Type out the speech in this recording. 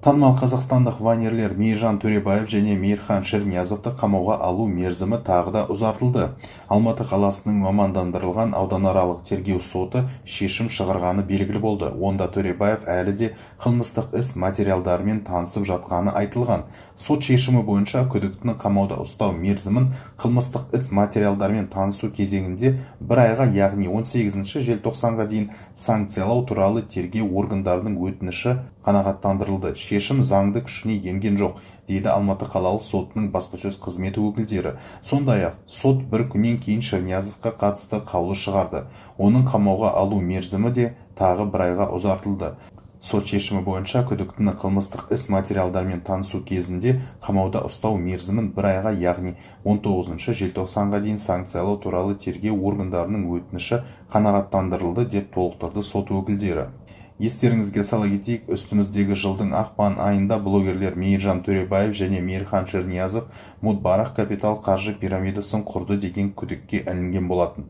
Танымал қазақстандық вайнерлер Мейіржан Төребаев және Мейірхан Шерниязовты қамауға алу мерзімі тағы да ұзартылды. Алматы қаласының мамандандырылған ауданаралық тергеу соты шешім шығарғаны белгілі болды. Онда Төребаев әлі де қылмыстық іс материалдарымен танысып жатқаны айтылған. Сот шешімі бойынша күдіктіні қамауда ұстау мерзімін қылмыстық іс материалдарымен танысу кезеңінде бір айға, яғни 18 желтоқсанға дейін санкциялау туралы тергеу органдарының өтініші қанағаттандырылды. Шешім заңды күшіне енген жоқ, дейді Алматы қалалық сотының баспасөз қызметі өкілдері. Сондай-ақ сот бір күннен кейін Шерниязовқа қатысты қаулы шығарды. Оның қамауға алу мерзімі де тағы бір айға ұзартылды. Сот шешімі бойынша күдіктіні қылмыстық іс материалдармен танысу кезінде қамауда ұстау мерзімін бір айға, яғни 19 желтоқсанға дейін санкциялау туралы тергеу органдарының өтініші қанағаттандырылды, деп толықтырды сот өкілдері. Естеріңізге сала кетейік, үстіміздегі жылдың ақпан айында блогерлер Мейіржан Төребаев және Мейірхан Шерниязов Мудбарах Капитал қаржы пирамидасын құрды деген күдікке ілінген болатын.